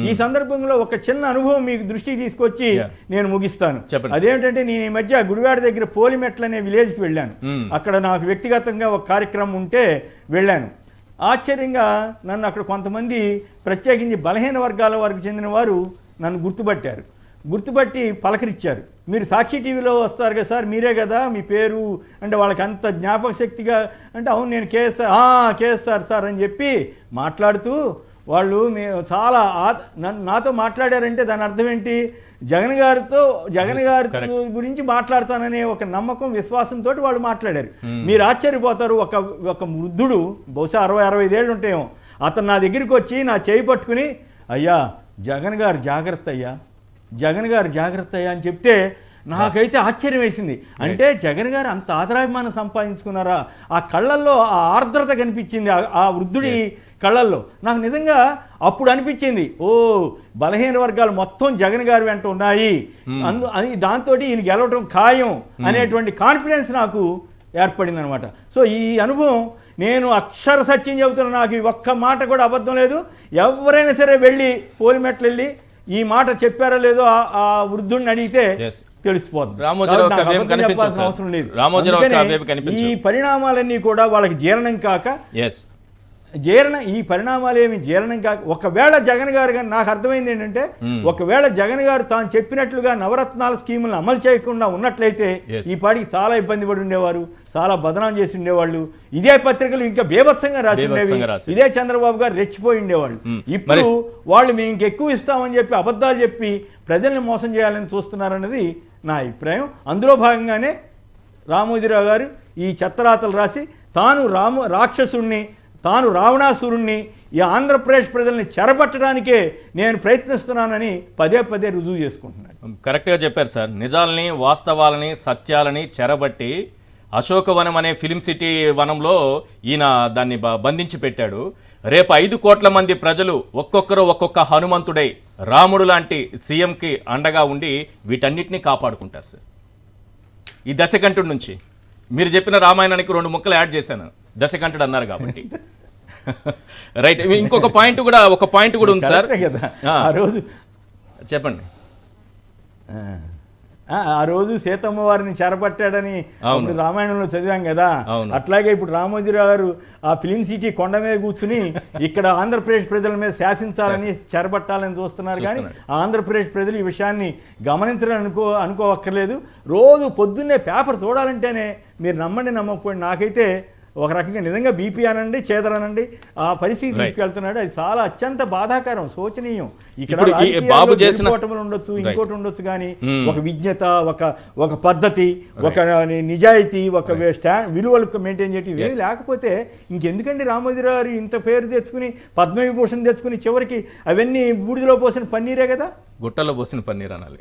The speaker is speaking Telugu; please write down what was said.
ఈ సందర్భంలో ఒక చిన్న అనుభవం మీకు దృష్టికి తీసుకొచ్చి నేను ముగిస్తాను. అదేమిటంటే నేను ఈ మధ్య గుడివాడ దగ్గర పోలిమెట్ల అనే విలేజ్కి వెళ్ళాను. అక్కడ నాకు వ్యక్తిగతంగా ఒక కార్యక్రమం ఉంటే వెళ్ళాను. ఆశ్చర్యంగా నన్ను అక్కడ కొంతమంది ప్రత్యేకించి బలహీన వర్గాల వారికి చెందిన వారు నన్ను గుర్తుపట్టి పలకరించారు. మీరు సాక్షి టీవీలో వస్తారు కదా సార్, మీరే కదా, మీ పేరు అంటే వాళ్ళకి అంత జ్ఞాపక శక్తిగా అంటే అవును నేను కేఎస్ఆర్ సార్ అని చెప్పి మాట్లాడుతూ వాళ్ళు చాలా నాతో మాట్లాడారంటే దాని అర్థం ఏంటి, జగన్ గారి గురించి మాట్లాడతాననే ఒక నమ్మకం విశ్వాసంతో వాళ్ళు మాట్లాడారు. మీరు ఆశ్చర్యపోతారు. ఒక వృద్ధుడు బహుశా 60-65 ఏళ్ళు ఉంటాయేమో, అతను నా దగ్గరికి వచ్చి నా చేయి పట్టుకుని అయ్యా జగన్ గారు జాగ్రత్త అయ్యా అని చెప్తే నాకైతే ఆశ్చర్యం వేసింది. అంటే జగన్ గారు అంత ఆదరాభిమానం సంపాదించుకున్నారా? ఆ కళ్ళల్లో ఆ ఆర్ద్రత కనిపించింది ఆ వృద్ధుడి కళ్ళల్లో. నాకు నిజంగా అప్పుడు అనిపించింది, ఓ బలహీన వర్గాలు మొత్తం జగన్ గారి వెంట ఉన్నాయి, దాంతో ఈయన గెలవడం ఖాయం అనేటువంటి కాన్ఫిడెన్స్ నాకు ఏర్పడింది అనమాట. సో ఈ అనుభవం నేను అక్షర సత్యం చెబుతున్నా, నాకు ఒక్క మాట కూడా అబద్ధం లేదు. ఎవరైనా సరే వెళ్ళి పోలిమెట్లు వెళ్ళి ఈ మాట చెప్పారో లేదో ఆ వృద్ధుడిని అడిగితే తెలిసిపోతుంది. అవసరం లేదు. ఈ పరిణామాలన్నీ కూడా వాళ్ళకి జీర్ణం కాక ఈ పరిణామాలు ఏమి జీర్ణం కాక ఒకవేళ జగన్ గారు కానీ నాకు అర్థమైంది ఏంటంటే, ఒకవేళ జగన్ గారు తాను చెప్పినట్లుగా నవరత్నాల స్కీములను అమలు చేయకుండా ఉన్నట్లయితే ఈ పాటికి చాలా ఇబ్బంది పడి ఉండేవారు, చాలా బదనాం చేసి ఉండేవాళ్ళు. ఇదే పత్రికలు ఇంకా బీభత్సంగా రాసి ఉండేవి, ఇదే చంద్రబాబు గారు రెచ్చిపోయి ఉండేవాళ్ళు. ఇప్పుడు వాళ్ళు మేము ఇంకెక్కువ ఇస్తామని చెప్పి అబద్ధాలు చెప్పి ప్రజల్ని మోసం చేయాలని చూస్తున్నారన్నది నా అభిప్రాయం. అందులో భాగంగానే రామోజీరావు గారు ఈ చెత్తరాతలు రాసి తాను రావణాసురుణ్ణి ఈ ఆంధ్రప్రదేశ్ ప్రజల్ని చెరబట్టడానికే నేను ప్రయత్నిస్తున్నానని పదే రుజువు చేసుకుంటున్నాను. కరెక్ట్గా చెప్పారు సార్. నిజాలని, వాస్తవాలని, సత్యాలని చెరబట్టి అశోకవనం అనే ఫిలిం సిటీ వనంలో ఈయన దాన్ని బంధించి పెట్టాడు. రేపు 5 కోట్ల మంది ప్రజలు ఒక్కొక్కరు ఒక్కొక్క హనుమంతుడై రాముడు లాంటి సీఎంకి అండగా ఉండి వీటన్నిటినీ కాపాడుకుంటారు సార్. ఈ దశకంఠుడి నుంచి మీరు చెప్పిన రామాయణానికి 2 ముక్కలు యాడ్ చేశాను, దశకంఠుడు అన్నారు కాబట్టి. రైట్. ఇంకొక పాయింట్ కూడా ఉంది సార్. చెప్పండి. ఆ రోజు సీతమ్మ వారిని చెరపట్టాడని రామాయణంలో చదివాం కదా, అట్లాగే ఇప్పుడు రామోజీరావు గారు ఆ ఫిలిం సిటీ కొండ మీద కూర్చుని ఇక్కడ ఆంధ్రప్రదేశ్ ప్రజల మీద శాసించాలని చెరపట్టాలని చూస్తున్నారు. కానీ ఆంధ్రప్రదేశ్ ప్రజలు ఈ విషయాన్ని గమనించాలని అనుకోవక్కర్లేదు. రోజు పొద్దున్నే పేపర్ చూడాలంటేనే మీరు నమ్మండి నమ్మకపోండి, నాకైతే ఒక రకంగా నిజంగా బీపీ అనండి చేదరనండి ఆ పరిస్థితి తీసుకెళ్తున్నాడు. అది చాలా అత్యంత బాధాకరం, శోచనీయం. ఇక్కడ ఉండొచ్చు, ఇంకోటి ఉండొచ్చు, కానీ ఒక విజ్ఞత, ఒక పద్ధతి, ఒక నిజాయితీ, ఒక విలువలు మెయింటైన్ చేయటం ఏమి లేకపోతే ఇంకెందుకండి రామోజీరావు గారు ఇంత పేరు తెచ్చుకుని పద్మవిభూషణ్ తెచ్చుకుని చివరికి అవన్నీ బూడిదలో పోసిన పన్నీరే కదా, గుట్టలో పోసిన పన్నీర్ అనాలి.